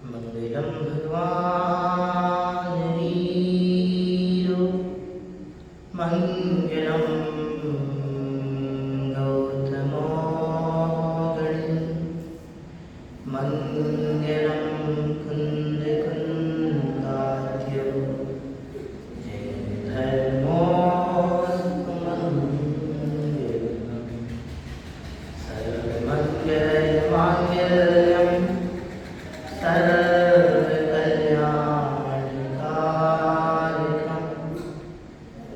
मंगलम भगवान वीरो मंगलम गौतमोगणि मंगलम कुंद कुंदाद्यो जय धर्मोस्तु मंगलम सर्वमंगल मांगल्यम सर्वकल्याणकारकं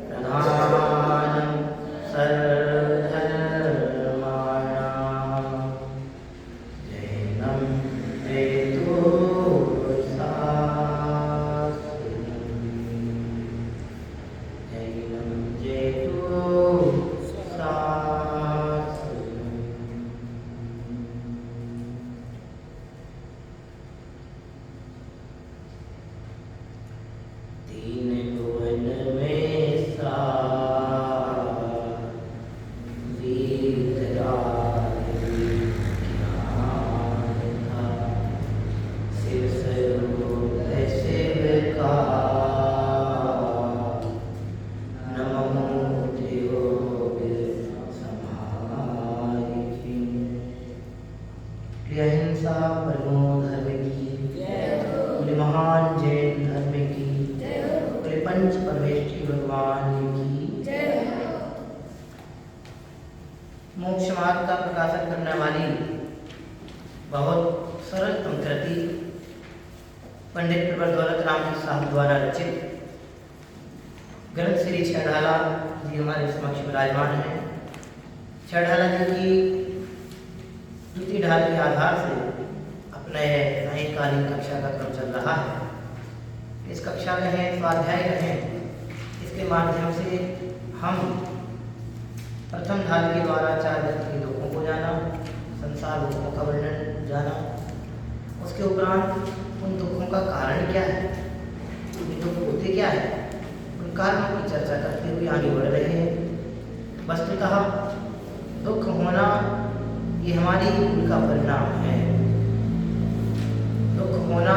प्रधानं सर्वधर्माणां जैनं तीन भुवन में वीतराग विज्ञान था शिव स्वरूप शिव का नमो योग समाधि अहिंसा परमो धर्म की महान जैन धर्म की पंच परमेष्ठी भगवान की मोक्ष मार्ग का प्रकाशन करने वाली बहुत सरल कृति पंडित प्रवर दौलत राम जी साहब द्वारा रचित ग्रंथ श्री छेड़ाला जी हमारे समक्ष विराजमान है। छेड़ाला जी की द्वितीय ढाल के आधार से अपने सायंकालीन कक्षा का क्रम चल रहा है। इस कक्षा में है स्वाध्याय है, इसके माध्यम से हम प्रथम ढाल के द्वारा चार जगत के दुखों को जाना, संसार दुखों का वर्णन जाना, उसके उपरांत उन दुखों का कारण क्या है, उन दुख होते क्या है, उन कारणों की चर्चा करते हुए आगे बढ़ रहे हैं। वस्तुतः दुख होना ये हमारी भूल का परिणाम है। दुख होना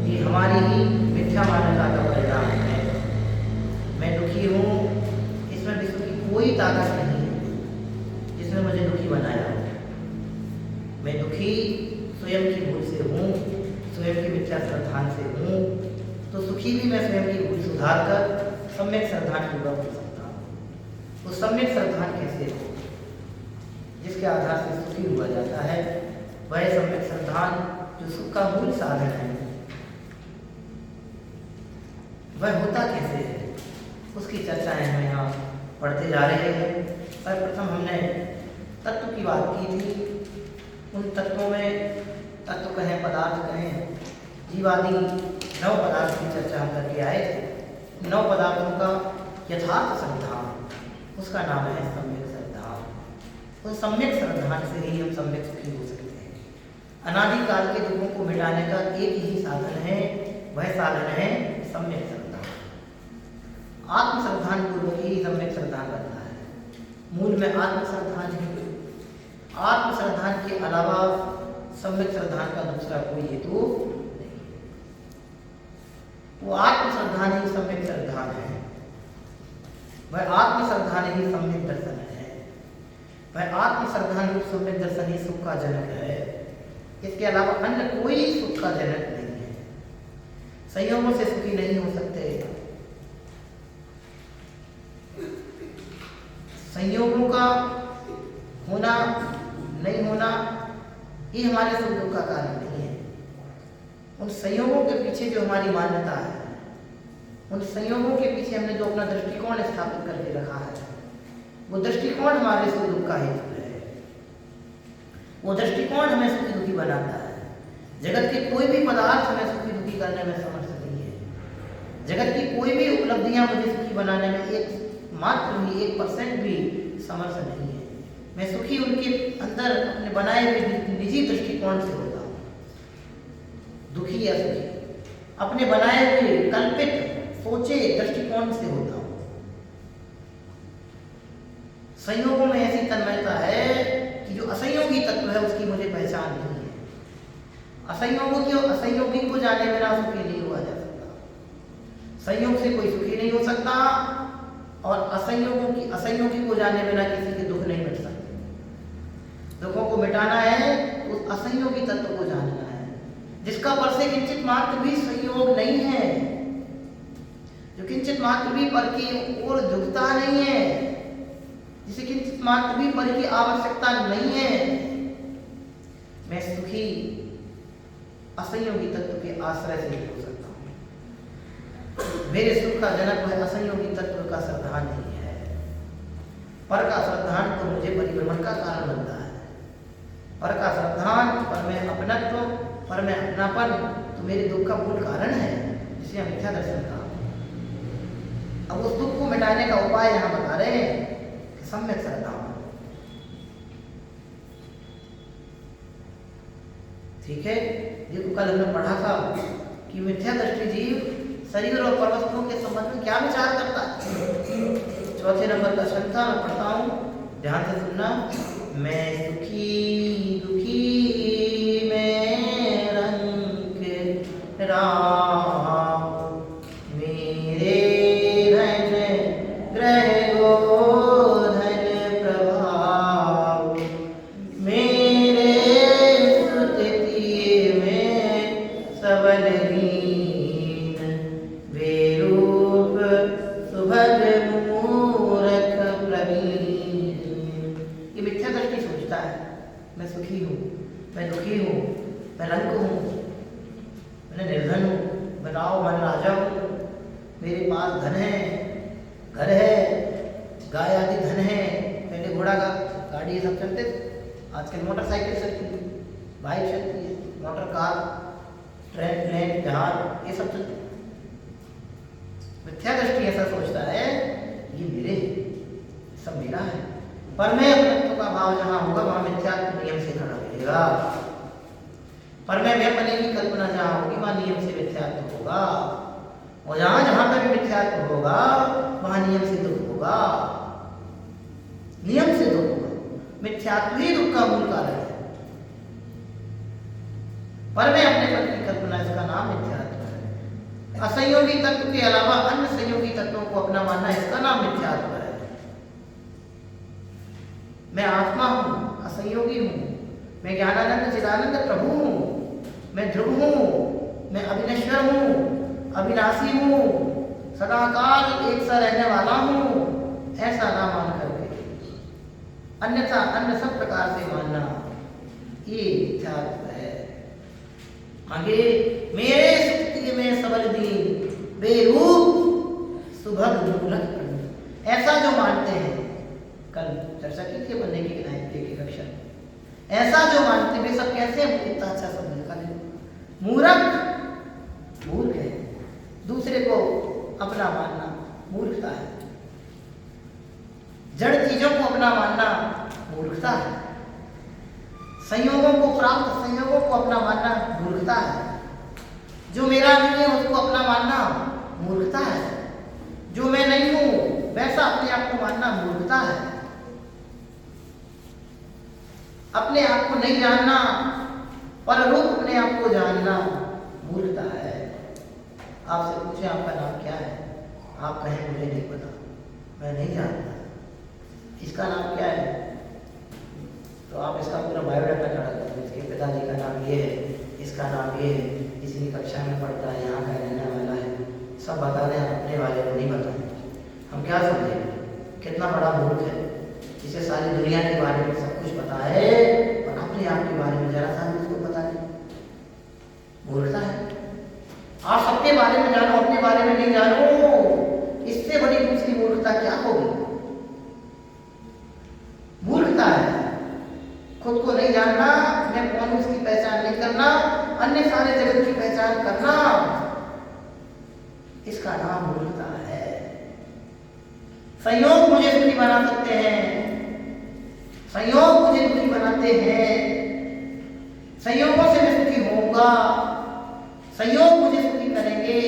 ये हमारी ही मिथ्या मान्यता का परिणाम है। मैं दुखी हूँ, इसमें विश्व की कोई ताकत नहीं है जिसने मुझे दुखी बनाया। मैं दुखी स्वयं की भूल से हूँ, स्वयं की मिथ्या श्रद्धान से हूँ। तो सुखी भी मैं स्वयं की भूल सुधार कर सम्यक श्रद्धान पूर्वक हो सकता हूँ। तो सम्यक श्रद्धान कैसे हो, जिसके आधार से सुखी हुआ जाता है, वह सम्यक श्रद्धान जो सुख का मूल साधन है, वह होता कैसे है, उसकी चर्चाएं हम यहाँ पढ़ते जा रहे हैं। सर्वप्रथम हमने तत्व की बात की थी। उन तत्वों में तत्व कहें, पदार्थ कहें, जीवादि 9 पदार्थ की चर्चा हम करके आए थे। 9 पदार्थों का यथार्थ श्रद्धान, उसका नाम है सम्यक श्रद्धान। उस सम्यक श्रद्धान से ही हम सम्यक सुखी हो सकते हैं। अनादिकाल के दुखों को मिटाने का एक ही साधन है, वह साधन है सम्यक श्रद्धान। आत्मश्रद्धान पूर्वक ही सम्यक श्रद्धान बनता है। मूल में आत्मश्रद्धान है। आत्मश्रद्धान के अलावा सम्यक श्रद्धान का दूसरा कोई हेतु नहीं। वो आत्मश्रद्धान ही सम्यक श्रद्धान है। वह आत्मश्रद्धान ही सम्यक दर्शन है। वह आत्मश्रद्धान रूप सम्यक दर्शन ही सुख का जनक है। इसके अलावा अन्य कोई सुख का जनक नहीं है। संयोगों से सुखी नहीं हो सकते। संयोगों का होना नहीं होना ये हमारे सुख दुख का कारण नहीं है। उन संयोगों के पीछे जो हमारी मान्यता है, उन संयोगों के पीछे हमने जो अपना दृष्टिकोण स्थापित करके रखा है, वो दृष्टिकोण हमारे सुख दुख का हेतु है। वो दृष्टिकोण हमें सुखी दुखी बनाता है। जगत के कोई भी पदार्थ हमें सुखी दुखी करने में समर्थ नहीं है। जगत की कोई भी उपलब्धियां मुझे सुखी बनाने में एक मात्र भी 1% भी समर्थ नहीं है। मैं सुखी उनके अंदर अपने बनाए हुए निजी दृष्टिकोण से होता हूँ। दुखी या सुखी अपने बनाए हुए कल्पित सोचे दृष्टिकोण से होता हूँ। संयोगों में ऐसी तन्मयता है कि जो असंयोगी तत्व है उसकी मुझे पहचान नहीं है। असंयोगी को जाने बिना सुखी नहीं हुआ जा सकता। संयोग से कोई सुखी नहीं हो सकता और असंयोगी को जाने बिना किसी के दुख नहीं मिट सकते। दुखों को मिटाना है तो उस असंयोगी तत्व को जानना है, जिसका पर से किंचित मात्र भी संयोग नहीं है, जो किंचित मात्र भी पर की ओर झुकता नहीं है, जिसे किंचित मात्र भी पर की आवश्यकता नहीं है। मैं सुखी असंयोगी तत्व के आश्रय से ही हो सकता हूँ। मेरे सुख का जनक वह असंयोगी तत्व का श्रद्धान नहीं है। पर का श्रद्धान तो मुझे परिभ्रमण का कारण बनता है। पर का श्रद्धान, पर में अपनत्व, पर में अपनापन तो मेरे दुख का मूल कारण है, जिसे हम मिथ्या दर्शन कहा। अब उस दुख को मिटाने का उपाय यहाँ बता रहे हैं कि सम्यक श्रद्धा। ठीक है, देखो कल हमने पढ़ा था कि मिथ्या दृष्टि जीव शरीर और परवस्तुओं के संबंध में क्या विचार करता है। चौथे नंबर का शंका मैं पढ़ता हूँ, ध्यान से सुनना। मैं सुखी दुखी में रंग राम, मेरे धन ग्रह गोधन प्रभाव, मेरे स्तुति में सबल लीन, वे रूप सुभग मूरख प्रवीण। ये मिथ्या दृष्टि सोचता है मैं सुखी हूँ, मैं दुखी हूँ, मैं रंग हूँ, मैं निर्धन हूँ, मैं राव मन राजा हूँ, मेरे पास धन है, घर है, गाय आदि धन है। पहले घोड़ा का गाड़ी ये सब चलते थे, आजकल मोटरसाइकिल चलती है, बाइक चलती है, मोटर कार, ट्रेन, प्लेन, जहाज, ये सब चलते हैं। मिथ्या दृष्टि ऐसा सोचता है ये मेरे, सब मेरा है। पर में अपनत्व का भाव जहाँ होगा वहाँ मिथ्यात्व नियम से खड़ा रहेगा। पर में अपने की कल्पना जहाँ होगी वहाँ नियम से मिथ्यात्व होगा, और जहाँ जहाँ पर भी मिथ्यात्व होगा वहाँ नियम से दुख होगा। नियम से दुख होगा, मिथ्यात्व ही दुख का मूल कारण है। पर में अपने पद की कल्पना, इसका नाम मिथ्यात्व है। असंयोगी तत्व के अलावा अन्य संयोगी तत्वों को अपना मानना, इसका नाम मिथ्यात्व है। मैं आत्मा हूँ, असंयोगी हूँ, मैं ज्ञानानंद चिदानंद प्रभु हूँ, मैं ध्रुव हूँ, मैं अविनश्वर हूँ, अविनाशी हूँ, सदाकाल एक सा रहने वाला हूँ, ऐसा ना मान करके अन्यथा अन्य सब प्रकार से मानना, ये मिथ्यात्व है। आगे, मेरे सुक्ति में सबल दीन, बेरूप सुभग मूलक, ऐसा जो मानते हैं, कल चर्चा की थी बनने की एक अक्षर, ऐसा जो मानते वे सब कैसे, इतना अच्छा शब्द लिखा है, मूर्ख, मूर्ख है। दूसरे को अपना मानना मूर्खता है, जड़ चीजों को अपना मानना मूर्खता है, संयोगों को प्राप्त संयोगों को अपना मानना मूर्खता है, जो मेरा नहीं है उसको अपना मानना मूर्खता है, जो मैं नहीं हूं वैसा अपने आप को मानना मूर्खता है, अपने आप को नहीं जानना, पररूप अपने आप को जानना मूर्खता है। आपसे पूछे आपका नाम क्या है, आप कहें मुझे नहीं पता, मैं नहीं जानता, इसका नाम क्या है, तो आप इसका पूरा बायोडाटा चढ़ा देते, इसके पिताजी का नाम ये है, इसका नाम ये है, इसी कक्षा में पढ़ता है, यहाँ का रहने वाला है, सब बता दें, अपने बारे में नहीं बताएं। हम क्या समझें, कितना बड़ा मूर्ख है, जिसे सारी दुनिया के बारे में सब कुछ पता है और अपने आप के बारे में जरा सा भी उसको पता नहीं, मूर्खता है। आप सबके बारे में जानो, अपने बारे में नहीं जानो, इससे बड़ी दूसरी मूर्खता क्या होगी। मूर्खता है खुद को नहीं जानना, मैं कौन हूं उसकी पहचान नहीं करना, अन्य सारे जगत की पहचान करना, इसका नाम मूर्खता है। संयोग मुझे सुखी बना सकते हैं, संयोग मुझे दुखी बनाते हैं, संयोगों से मैं सुखी होऊंगा, संयोग मुझे सुखी करेंगे,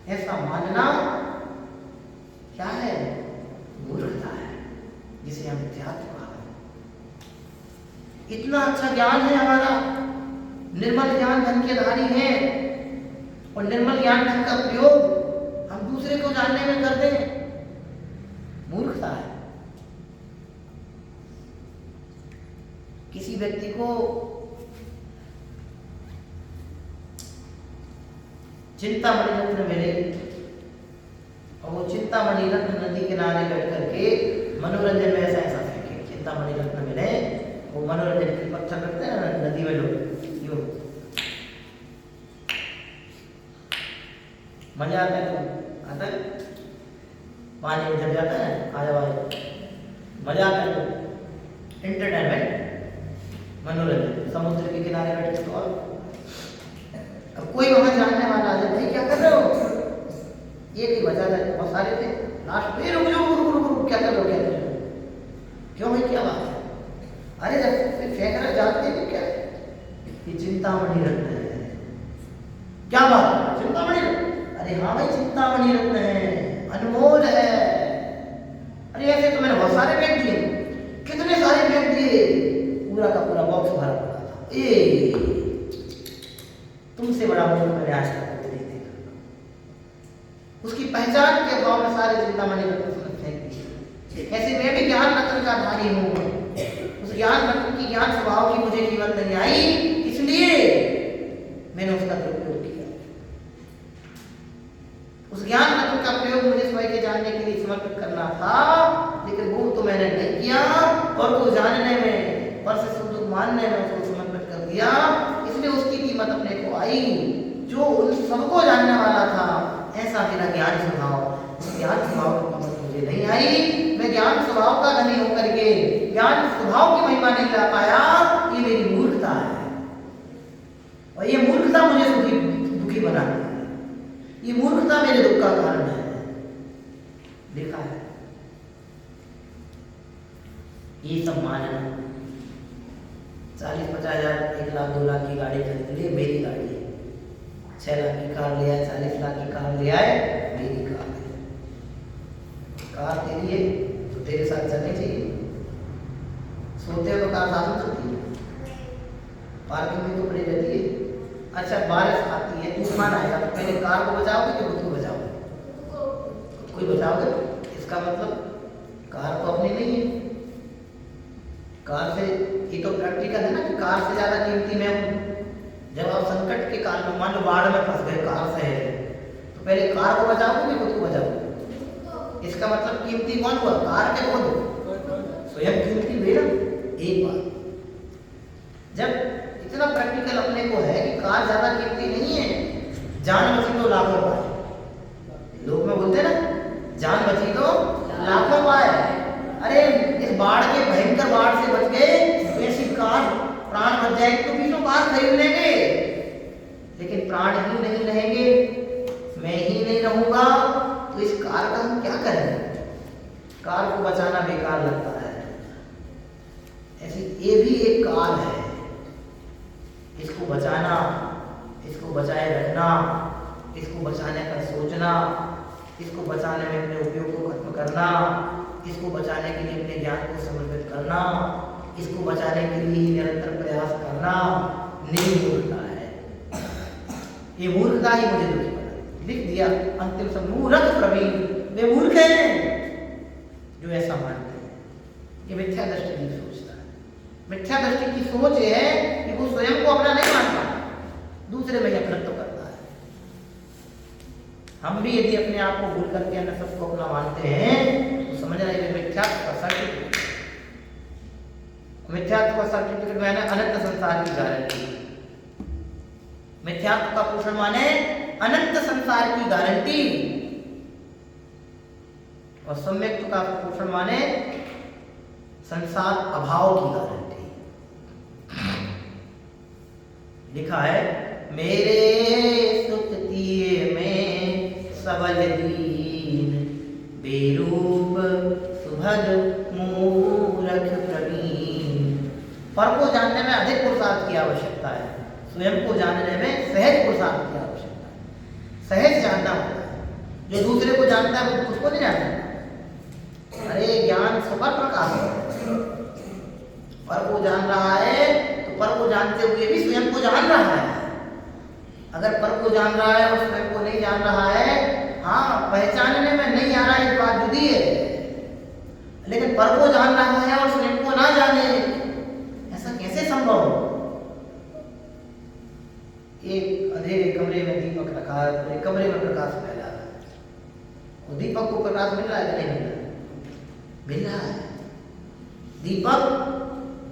ऐसा मानना क्या है? मूर्खता है, जिसे हम अध्यात्म कहा। इतना अच्छा ज्ञान है हमारा, निर्मल ज्ञान धन के धारी है, और निर्मल ज्ञान धन का प्रयोग हम दूसरे को जानने में करते हैं, मूर्खता है। किसी व्यक्ति को चिंतामणि रत्न मिले और वो चिंतामणि रत्न नदी किनारे बैठ करके मनोरंजन में ऐसा ऐसा फेंके। चिंतामणि रत्न मिले, वो मनोरंजन के पत्थर रखते हैं ना नदी में, लोग यूं मजा आता है, तो आता है पानी में जब जाता है, आया मजा आता है, एंटरटेनमेंट, मनोरंजन। समुद्र के किनारे बैठे तो अब कोई वहां जानने वाला आ जाए, क्या कर रहे हो? एक ही वजह है, बहुत सारे थे, लास्ट में रुक जाओ, रुक, क्या कर रहे हो, क्या कर रहे हो? क्यों भाई, क्या बात है? अरे जब फेंक रहे जानते हो क्या है? ये चिंतामणि रत्न है। क्या बात है, चिंतामणि रत्न? अरे हाँ भाई, चिंतामणि रत्न है, अनमोल है। अरे ऐसे तो मैंने बहुत सारे फेंक दिए, कितने सारे फेंक दिए, पूरा का पूरा बॉक्स भरा पड़ा था। तुमसे बड़ा मूर्ख मैंने आज तक नहीं देखा। उसकी पहचान के अभाव में सारे चिंतामणि रत्न फेंक दिए। ऐसे मैं भी ज्ञान रत्न का धारी हूँ, उस ज्ञान रत्न की, ज्ञान स्वभाव की मुझे कीमत नहीं आई, इसलिए मैंने उसका दुरुपयोग किया। उस ज्ञान रत्न का प्रयोग मुझे स्वयं के जानने के लिए समर्पित करना था, लेकिन वो तो मैंने नहीं किया, और को जानने में और से सुख मानने में उसको समर्पित कर दिया, इसलिए उसकी कीमत अपने को आई। जो उन सबको जानने वाला था, ऐसा मेरा ज्ञान स्वभाव, उस ज्ञान स्वभाव की कीमत मुझे नहीं आई। मैं ज्ञान स्वभाव का धनी होकर के ज्ञान स्वभाव की महिमा नहीं ला पाया, ये मेरी मूर्खता है, और ये मूर्खता मुझे दुखी बनाती है, ये मूर्खता मेरे दुख का कारण है। देखा है ये सब मानना, 40-50 हजार, 1 लाख 2 लाख की गाड़ी खरीद ली, मेरी गाड़ी है। 6 लाख की कार ले आए, 40 लाख की कार ले आए, मेरी कार है। कार तेरी है तो तेरे साथ चलनी चाहिए। सोते हो तो कार साथ में चलती है, पार्किंग में तो पड़ी रहती है। अच्छा, बारिश आती है, तूफान आएगा, तो पहले कार को बचाओगे कि खुद को बचाओगे? खुद को ही बचाओगे। इसका मतलब कार तो अपनी नहीं है। कार से, ये तो प्रैक्टिकल है ना, कि कार से ज्यादा कीमती मैं हूँ। जब आप संकट के काल में, मान लो बाढ़ में फंस गए, कार से है, तो पहले कार को बचाओगे कि खुद को बचाओगे? इसका मतलब कीमती कौन हुआ? कार के खुद स्वयं कीमती हुई ना। एक बात, जब इतना प्रैक्टिकल अपने को है कि कार ज्यादा कीमती नहीं है, जान बची तो लाखों पाए। लोग में बोलते ना, जान बची तो लाखों पाए। अरे इस बाढ़ के, भयंकर बाढ़ से बच गए, ऐसी कार, प्राण बच जाएगी तो 20 कार खरीद लेंगे, लेकिन प्राण ही नहीं रहेंगे, मैं ही नहीं रहूंगा, तो इस कार का हम क्या करें? कार को बचाना बेकार लगता है। ऐसी ये भी एक कार है, इसको बचाना, इसको बचाए रखना, इसको बचाने का सोचना, इसको बचाने में अपने उपयोग को खत्म करना, इसको बचाने के लिए अपने ज्ञान को समर्पित करना, इसको बचाने के लिए निरंतर प्रयास करना मूर्खता है। ये मूर्खता ही मुझे दुखी बना। लिख दिया अंतिम सब, मूर्ख प्रवीण, वे मूर्ख हैं जो ऐसा मानते हैं। ये मिथ्या दृष्टि की सोचता है। मिथ्या दृष्टि की सोच है कि वो स्वयं को अपना नहीं मानता, दूसरे में अपनत्व करता है। हम भी यदि अपने आप को भूल करके अन्य सबको अपना मानते हैं, तो समझ रहे हैं मिथ्यात्व का सर्टिफिकेट। मिथ्यात्व का सर्टिफिकेट माने अनंत संसार की गारंटी। मिथ्यात्व का पोषण माने अनंत संसार की गारंटी, और सम्यक्त्व का पोषण माने संसार अभाव की गारंटी। लिखा है, मेरे सुख दिए में सबल दीन, बेरूप सुभग मूरख प्रवीण। पर को जानने में अधिक पुरुषार्थ की आवश्यकता है, स्वयं को जानने में सहज पुरुषार्थ की आवश्यकता है। सहज जानना होता है, जो दूसरे को जानता है वो खुद को नहीं जानता। अरे ज्ञान स्वपर प्रकाश है, पर को जान रहा है तो पर को जानते हुए भी स्वयं को जान रहा है। अगर पर को जान रहा है और स्वयं को नहीं जान रहा है, हाँ पहचानने में नहीं आ रहा है, बात जुदी है। लेकिन पर को जान रहा है और स्वयं को ना जाने, ऐसा कैसे संभव हो? एक अंधेरे कमरे में दीपक रखा है, पूरे कमरे में प्रकाश फैला है, वो दीपक को प्रकाश मिल रहा है कि नहीं मिल रहा है? मिल रहा है। दीपक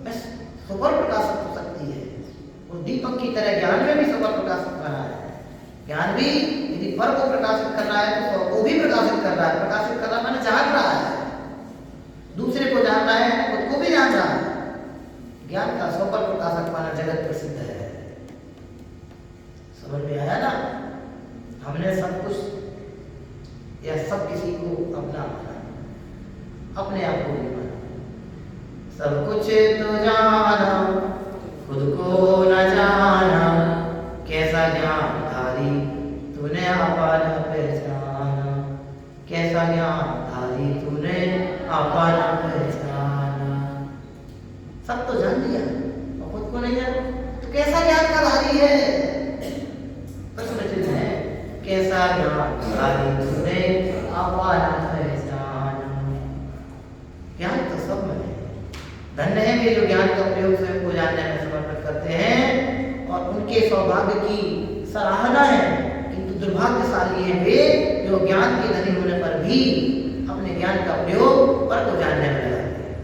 में सुपर प्रकाशित हो सकती है, और दीपक की तरह ज्ञान में भी सुपर प्रकाशित कर रहा है। ज्ञान भी यदि पर को प्रकाशित कर रहा है तो स्व को भी प्रकाशित कर रहा है। प्रकाशित कर रहा है माने जान रहा है, दूसरे को जान रहा है, खुद को भी जान रहा है। ज्ञान का सुपर प्रकाशक माना जगत प्रसिद्ध है। समझ में आया ना? हमने सब कुछ या सब किसी को अपना माना, अपने आप को नहीं माना। सब कुछ तो जाना, खुद को न जाना, कैसा ज्ञानधारी तूने अपन पहचाना। कैसा ज्ञानधारी तूने अपन पहचाना। सब तो जान लिया और खुद को नहीं जाना, तो कैसा ज्ञान का धारी है? प्रश्न चिन्ह है, कैसा ज्ञानधारी तूने अपन पहचाना। ज्ञान तो सब में है। धन्य है वे जो ज्ञान का प्रयोग स्वयं को जानने में समर्पित करते हैं, और उनके सौभाग्य की सराहना है। किंतु दुर्भाग्यशाली है वे जो ज्ञान के धनी होने पर भी अपने ज्ञान का प्रयोग पर को जानने में लगाते हैं।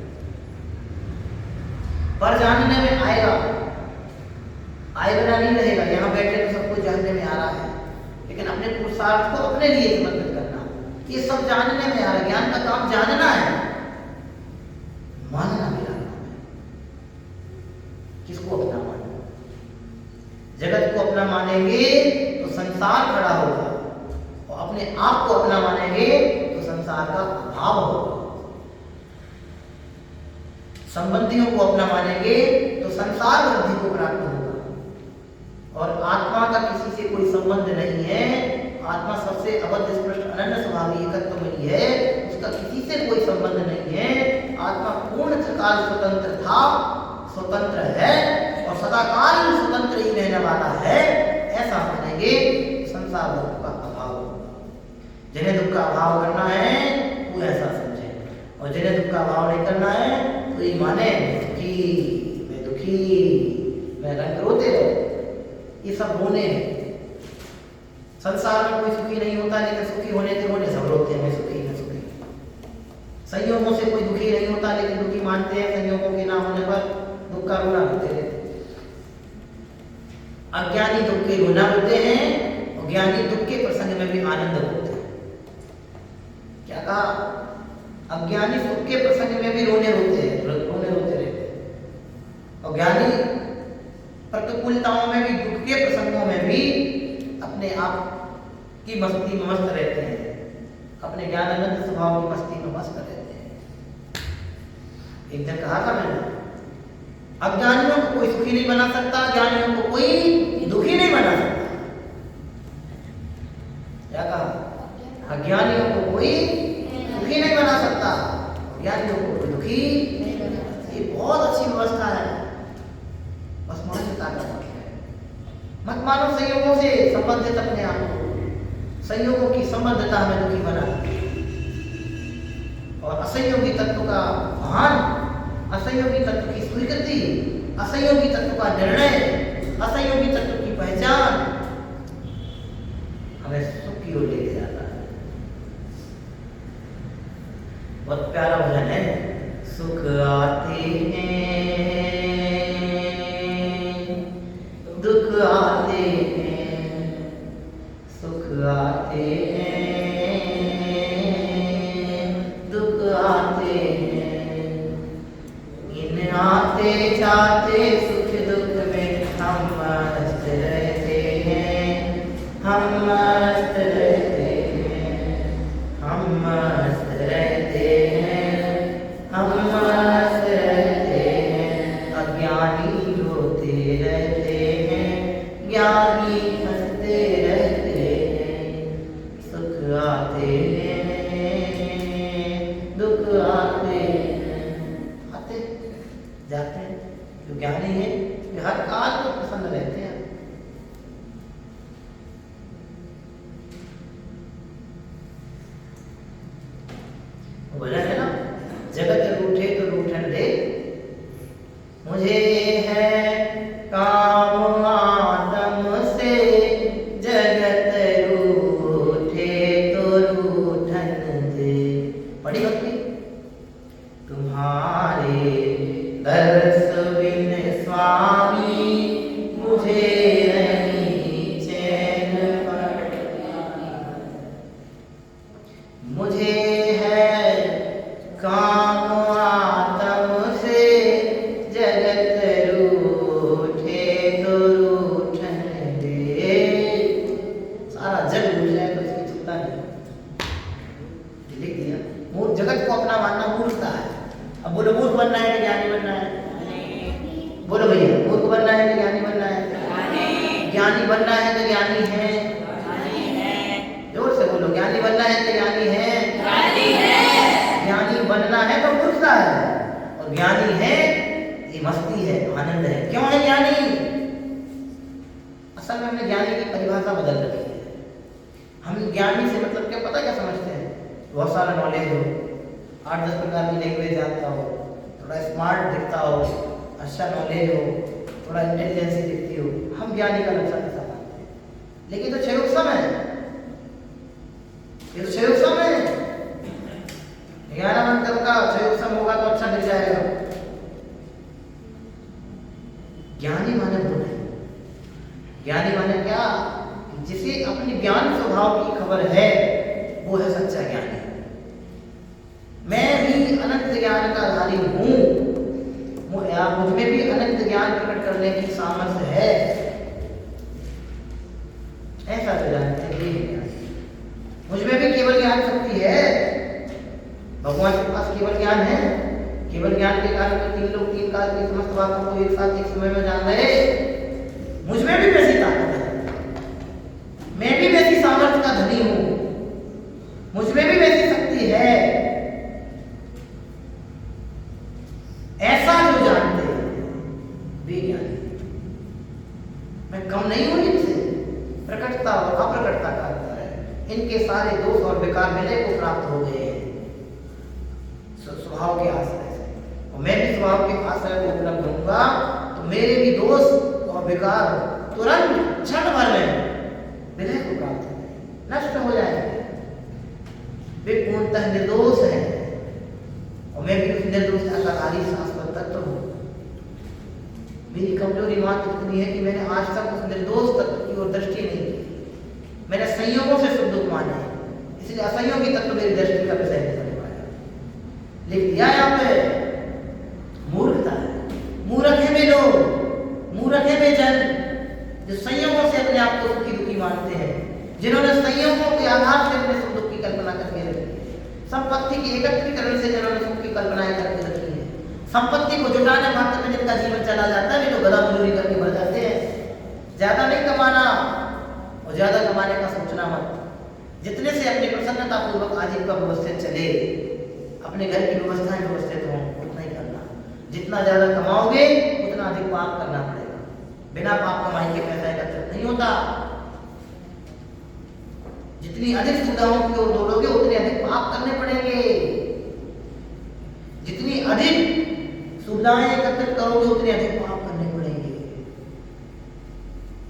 पर जानने में आएगा, आए बिना नहीं रहेगा। यहाँ बैठे तो सब कुछ जानने में आ रहा है, लेकिन अपने पुरुषार्थ को अपने लिए समर्पित करना, ये सब जानने में आ रहा है। ज्ञान का काम जानना है, मानना मेरा काम है। किसको अपना मानना? जगत को अपना मानेंगे तो संसार खड़ा होगा, और अपने आप को अपना मानेंगे तो संसार का अभाव होगा। संबंधियों को अपना मानेंगे तो संसार वृद्धि को प्राप्त होगा। और आत्मा का किसी से कोई संबंध नहीं है। आत्मा सबसे अबद्ध स्पष्ट अनन्य स्वभावी एकत्व में है, उसका किसी से कोई संबंध नहीं है। आत्मा पूर्ण काल स्वतंत्र था, स्वतंत्र है, और सदाकाल स्वतंत्र ही रहने वाला है। ऐसा मानेंगे संसार दुख का अभाव होगा। जिन्हें दुख का अभाव करना है वो ऐसा समझे, और जिन्हें दुख का अभाव नहीं करना है तो ये माने मैं दुखी, मैं रंग रोते रहो। ये सब रोने हैं। संसार में कोई सुखी नहीं होता, लेकिन सुखी होने के रोने सब रोते हैं, मैं सुखी, मैं सुखी। संयोगों से कोई दुखी नहीं होता, लेकिन दुखी मानते हैं। संयोगों के ना होने पर दुख का रोना रोते रहते हैं। अज्ञानी दुख के रोना रोते हैं, और ज्ञानी दुख के प्रसंग में भी आनंद होते हैं। क्या कहा? अज्ञानी सुख के प्रसंग में भी रोने रोते हैं, रोने रोते रहते हैं, और ज्ञानी प्रतिकूलताओं में भी, दुख के प्रसंगों में भी अपने आप की मस्ती में मस्त रहते हैं, अपने ज्ञानानंद स्वभाव की मस्ती में मस्त रहते हैं। एक दिन कहा था मैंने, अज्ञानियों को कोई सुखी नहीं बना सकता, ज्ञानियों को कोई दुखी नहीं बना सकता। क्या कहा? अज्ञानियों को कोई सुखी नहीं बना सकता, ज्ञानियों को कोई दुखी। ये बहुत अच्छी व्यवस्था है, बस मान्यता का मत है। मत मानो संयोगों से संबंधित अपने आप को। संयोगों की संबद्धता हमें दुखी बनाती है, और असंयोगी तत्व का भान, असंयोगी तत्व की स्वीकृति, असंयोगी तत्व का निर्णय, असंयोगी तत्व की पहचान हमें सुख की ओर लेके जाता है। बहुत प्यारा भजन है। सुख आते हैं, दुख आते हैं, सुख आते हैं, दुख आते हैं। इन आते जाते सुख दुख में हम मस्त रहते हैं, हम मस्त रहते हैं, हम मस्त आते हैं, आते जाते हैं। जो ज्ञानी है वे हर काल में प्रसन्न रहते हैं। भजन है ना, जगत रूठे तो रूठन दे, मुझे है काम आत्म से, जगत रूठे तो रूठन दे। पढ़ी भक्ति। तुम्हारे दर्श बिन स्वामी, मुझे नहीं चैन पड़ता, मुझे काम आत्म से, जगत रूठे तो रूठन दे। सारा जग रूठ जाए तो इसकी चिंता नहीं, लिख दिया। जगत को अपना मानना मूर्खता है। अब बोलो मूर्ख बनना है कि ज्ञानी बनना है? बोलो भैया, मूर्ख बनना है कि ज्ञानी बनना है? ज्ञानी बनना है तो ज्ञानी है? जोर से बोलो, ज्ञानी बनना है तो ज्ञानी है? ज्ञानी बनना है तो मूर्खता है, और ज्ञानी है ये मस्ती है, आनंद है। क्यों है ज्ञानी? असल में हमने ज्ञानी की परिभाषा बदल रखी है। हम ज्ञानी से मतलब क्या पता क्या समझते हैं? बहुत सारा नॉलेज हो, 8-10 प्रकार की लैंग्वेज जानता हो, थोड़ा स्मार्ट दिखता हो, अच्छा नॉलेज हो, थोड़ा इंटेलिजेंसी दिखती हो, हम ज्ञानी का लक्षण ऐसा मानते हैं। लेकिन तो क्षयोत्सम है, ये तो क्षयोत्सम है। ज्ञानवंत का क्षयोत्सम होगा तो अच्छा दिख जाएगा। ज्ञानी माने वो नहीं। ज्ञानी माने क्या? जिसे अपने ज्ञान स्वभाव की खबर है, वो है सच्चा ज्ञानी। मैं भी अनंत ज्ञान का धारी हूं, मुझ में भी अनंत ज्ञान प्रकट करने की सामर्थ्य है, ऐसा तो जानते हैं। मुझ में भी केवल ज्ञान शक्ति है। भगवान के पास केवल ज्ञान है। केवल ज्ञान के कारण तो 3 लोग 3 काल की समस्त बातों को एक साथ एक समय में जान रहे। मुझ में भी वैसी ताकत है, मैं भी वैसी सामर्थ्य का धनी हूं, मुझ में भी वैसी शक्ति है। ऐसा जो जानते हैं वे ज्ञानी। मैं कम नहीं हूं इनसे। प्रकटता और अप्रकटता का अंतर है। इनके सारे दोष और विकार विलय को प्राप्त हो गए हैं स्वभाव के आश्रय से, और मैं भी स्वभाव के आश्रय को उपलब्ध होऊंगा तो मेरे भी दोष और विकार तुरंत क्षण भर में विलय को प्राप्त हो गए, नष्ट हो जाएंगे। वे पूर्णतः निर्दोष है, और मैं भी उस निर्दोष अकाकारी शाश्वत तत्व हूँ। मेरी कमजोरी मात्र इतनी है कि मैंने आज तक उस निर्दोष तत्व की ओर दृष्टि नहीं की। मैंने संयोगों से सुख दुख माने, इसलिए असंयोगी तत्व मेरी दृष्टि का विषय नहीं बन पाया। लिख दिया यहाँ पे मूर्खता है। मूर्ख है वे लोग, मूर्ख है वे जन जो संयोगों से अपने आप को सुखी दुखी मानते हैं, जिन्होंने संयोगों के आधार से अपने सुख दुख की कल्पना करके रखी है। संपत्ति के एकत्रीकरण से जिन्होंने सुख की कल्पनाएं करके रखी है, संपत्ति को जुटाने मात्र में जिनका जीवन चला जाता है, वे लोग गधा मजदूरी करके मर जाते हैं। ज्यादा नहीं कमाना और ज्यादा कमाने का सोचना मत। जितने से अपनी प्रसन्नता पूर्वक आजीविका व्यवस्थित चले, अपने घर की व्यवस्थाएं व्यवस्थित हों, उतना ही करना। जितना ज्यादा कमाओगे उतना अधिक पाप करना पड़ेगा। बिना पाप कमाई के पैसा एकत्रित नहीं होता। जितनी अधिक सुविधाओं की ओर दौड़ोगे उतने अधिक पाप करने पड़ेंगे। जितनी अधिक सुविधाएं एकत्रित करोगे उतने अधिक पाप करने पड़ेंगे।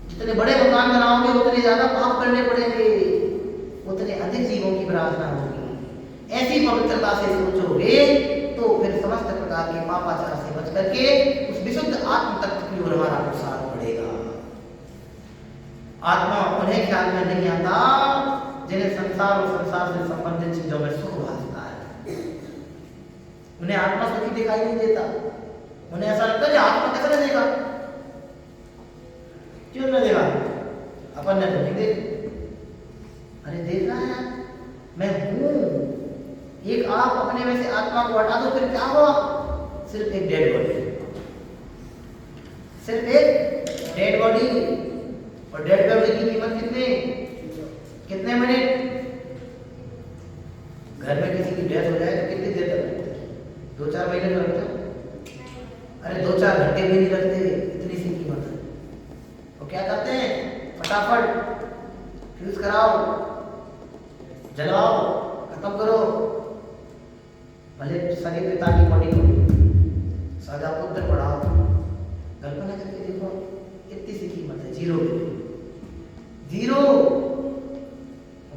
जितने बड़े मकान बनाओगे उतने ज्यादा पाप करने पड़ेंगे, उतने अधिक जीवों की प्रार्थना होगी। ऐसी पवित्रता से सोचोगे तो फिर समस्त प्रकार के पापाचार से बच करके उस विशुद्ध आत्म तत्व की ओर हमारा प्रसार बढ़ेगा। आत्मा उन्हें ख्याल में नहीं आता जिन्हें संसार और संसार से संबंधित चीजों में सुख भासता है। उन्हें आत्मा सुखी दिखाई नहीं देता। उन्हें ऐसा लगता है कि आत्मा कैसे न देगा, क्यों न देगा, अपन ने तो नहीं देखा। अरे देखना है, मैं हूं। एक आप अपने में से आत्मा को हटा दो, फिर क्या हुआ? सिर्फ एक डेड बॉडी, सिर्फ एक डेड बॉडी। और डेड बॉडी की कीमत कितने मिनट? घर में किसी की डेथ हो जाए तो कितनी देर तक वैल्यू तो रखते हो? अरे 2-4 घंटे भी नहीं रखते, इतनी सी कीमत है। तो क्या करते हैं, फटाफट फ्यूज कराओ, जलाओ, खत्म करो। भले सगे पिता की बॉडी को सगा पुत्र बढ़ाओ, कल्पना करके देखो, इतनी सी कीमत है, जीरो।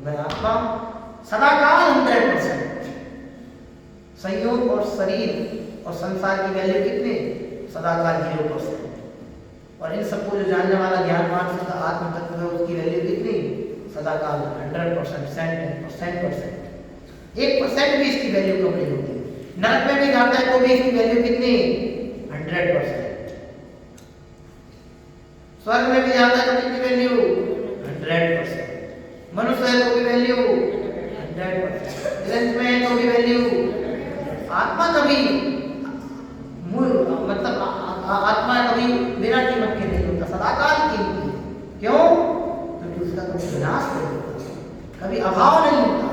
मैं आत्मा सदाकाल 100%। संयोग और शरीर और संसार की वैल्यू कितनी? सदाकाल 0%। और इन सबको जो जानने वाला ज्ञानवान शुद्ध आत्म तत्व है, उसकी वैल्यू कितनी? सदाकाल 100%, 1% 1% भी इसकी वैल्यू कम नहीं होती। नरक में भी जाता है तो भी इसकी वैल्यू कितनी? 100%। स्वर्ग में भी जाता है तो कितनी वैल्यू? 100%। मनुष्य है तो भी वैल्यू 100%। ग्रंथ में है तो भी वैल्यू। आत्मा कभी मतलब आत्मा कभी बिना कीमत के नहीं होता, सदाकाल कीमती है। क्यों? क्योंकि उसका कभी विनाश नहीं होता, कभी अभाव नहीं होता।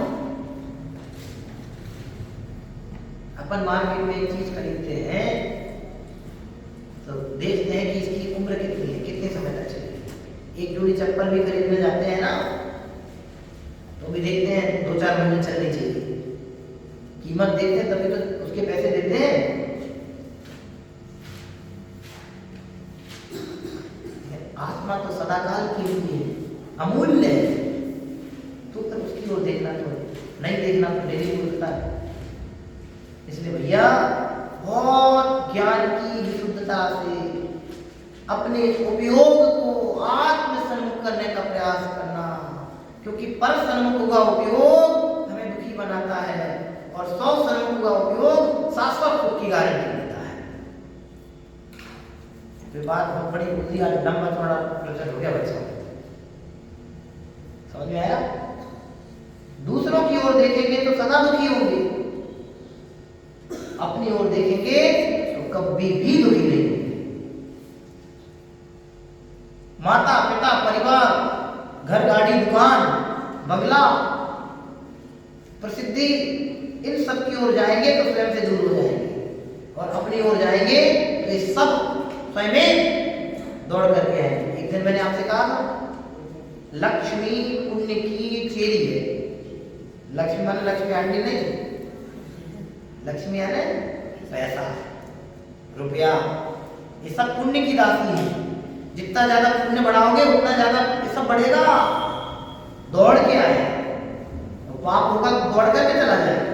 अपन मार्केट में एक चीज खरीदते हैं तो देखते हैं कि इसकी उम्र कितनी है, कितने समय तक चलेगी। एक जोड़ी चप्पल भी खरीदने जाते हैं ना, तो भी देखते हैं 2-4 महीने चलनी चाहिए। कीमत देखते हैं तभी तो उसके पैसे देते हैं। आत्मा तो सदाकाल कीमती है, अमूल्य है। तो तब उसकी ओर देखना, तो नहीं देखना तो डेली उठता है। इसलिए भैया बहुत ज्ञान की विशुद्धता से अपने उपयोग को आत्म सन्मुख करने का प्रयास करना, क्योंकि पर सन्मुख का उपयोग हमें दुखी बनाता है और 100 सन्मुख का उपयोग शाश्वत सुख की गारंटी देता है। तो बात बहुत बड़ी बुद्धि आज लंबा थोड़ा प्रचलित हो गया बच्चों, समझ में आया? दूसरों की ओर देखेंगे तो सदा दुखी होंगे, अपनी ओर देखेंगे तो कभी भी दुखी नहीं होंगे। माता पिता परिवार, घर गाड़ी दुकान बंगला प्रसिद्धि, इन सब की ओर जाएंगे तो स्वयं से दूर हो जाएंगे, और अपनी ओर जाएंगे तो ये सब स्वयं दौड़ करके आएंगे। एक दिन मैंने आपसे कहा था, लक्ष्मी पुण्य की चेरी है। लक्ष्मी माने लक्ष्मी आंटी नहीं, लक्ष्मी यानी पैसा रुपया, ये सब पुण्य की राशि है। जितना ज्यादा पुण्य बढ़ाओगे उतना ज्यादा ये सब बढ़ेगा, दौड़ के आए। तो पाप होगा तो दौड़ करके चला जाए।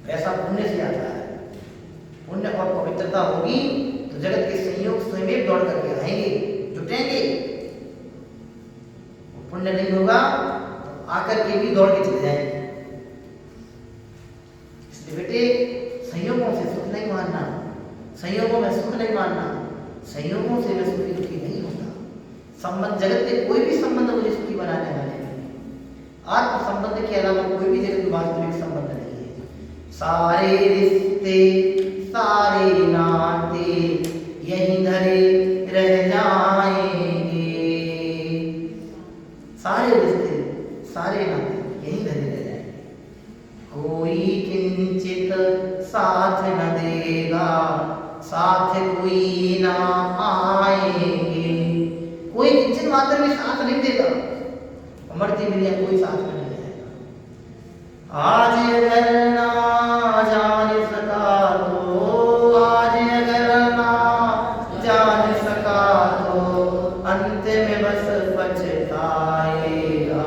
पैसा पुण्य से आता है, पुण्य और पवित्रता होगी तो जगत के संयोग स्वयं दौड़ करके आएंगे, जुटेंगे। पुण्य नहीं होगा तो आकर के भी दौड़ के चले जाएंगे। इसलिए बेटे संयोगों से सुख नहीं मानना, संयोगों में सुख नहीं मानना, संयोगों से मैं सुखी दुखी नहीं होता। संबंध, जगत के कोई भी संबंध मुझे सुखी बनाने वाले नहीं। आत्म संबंध के अलावा कोई भी जगत में वास्तविक संबंध नहीं है। सारे रिश्ते सारे नाते यहीं धरे रह जाएंगे, सारे रिश्ते सारे नाते यहीं धरे रह जाएंगे। कोई किंचित साथ न देगा, साथ कोई ना आएंगे। कोई किंचित मात्र भी साथ नहीं देगा, मरती मिलिया कोई साथ में नहीं जाएगा। आज अगर ना जान सका तो, आज अगर ना जान सका तो अंत में बस पछताएगा।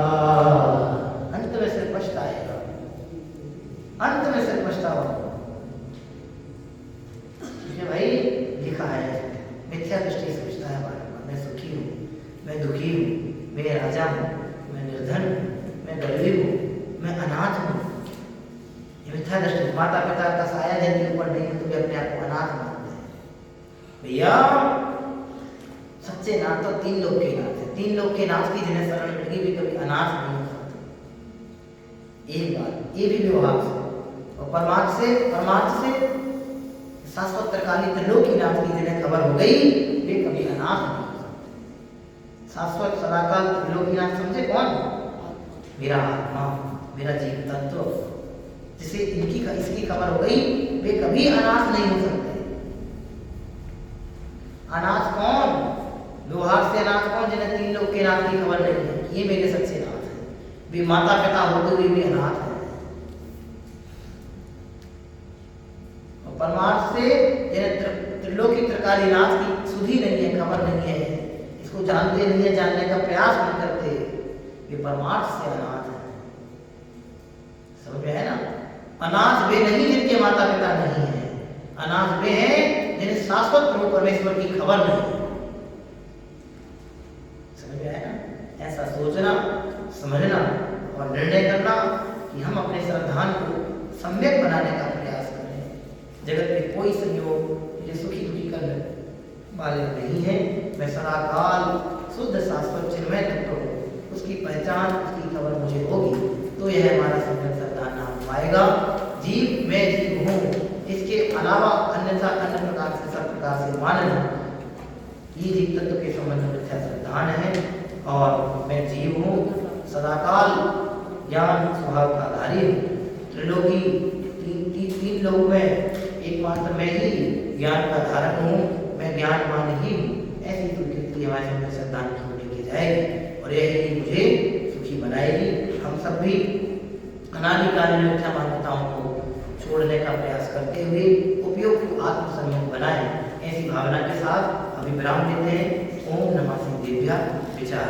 अंत में सिर्फ पछताएगा, अंत में सिर्फ पछतावा। भाई लिखा है, मिथ्या दृष्टि से सोचता है मैं सुखी हूँ, मैं दुखी हूँ, मैं राजा हूँ, मैं निर्धन हूँ, मैं गरीब हूँ, मैं अनाथ हूँ। ये मिथ्या दृष्टि। माता पिता का साया जिनके ऊपर नहीं है तो वे अपने आप को अनाथ मानते हैं। भैया सच्चे नाथ तो 3 लोग के नाथ है। 3 लोग के नाथ की जिन्हें शरण मिल गई भी कभी अनाथ नहीं हो सकते। एक बात ये भी व्यवहार से, और परमार्थ से शाश्वत त्रिकाली त्रिलोकीनाथ की जिन्हें खबर हो गई वे कभी अनाथ नहीं हो सकते। शाश्वत सदाकाल त्रिलोकीनाथ समझे कौन? मेरा आत्मा, मेरा जीव तत्व, जिसे इसकी खबर हो गई वे कभी अनाथ नहीं हो सकते। अनाथ कौन? व्यवहार से अनाथ कौन? जिन्हें 3 लोग के नाथ की खबर नहीं है, ये मेरे सच्चे नाथ है। वे माता पिता होते हुए भी अनाथ है। और परमार्थ से जिन्हें त्रिलोकी त्रिकाली नाथ की सुधि नहीं है, खबर नहीं है, इसको जानते नहीं है, जानने का प्रयास नहीं करते, ये परमार्थ से अनाथ है। समझ में है ना? अनाथ वे नहीं जिनके माता पिता नहीं है, अनाथ वे हैं जिन्हें शाश्वत प्रभु परमेश्वर की खबर नहीं है। समझ में आया ना? ऐसा सोचना, समझना और निर्णय करना कि हम अपने श्रद्धान को सम्यक बनाने का प्रयास करें। जगत में कोई संयोग मुझे सुखी दुखी करने वाले नहीं है। मैं सदाकाल शुद्ध शाश्वत चिन्मय तत्व हूँ, उसकी पहचान, उसकी खबर मुझे होगी तो यह हमारा सम्यक श्रद्धान नाम पाएगा। जीव मैं जीव हूँ, इसके अलावा अन्यथा अन्य प्रकार से सब प्रकार से मानना, ये जीव तत्व के संबंध में मिथ्या श्रद्धान है। और मैं जीव हूँ, सदाकाल ज्ञान स्वभाव का धारी हूँ। त्रिलोकी तीन लोग में एकमात्र मैं ही ज्ञान का धारक हूँ, मैं ज्ञानवान ही हूँ। ऐसी स्वीकृति हमारे सम्यक श्रद्धान की होने की जाएगी और यही मुझे सुखी बनाएगी। हम सब भी अनादिकालीन मिथ्या मान्यताओं को छोड़ने का प्रयास करते हुए उपयुक्त आत्मसंयम बनाएं। ऐसी भावना के साथ अभी विराम देते हैं। ओम नमः शिवाय। विचार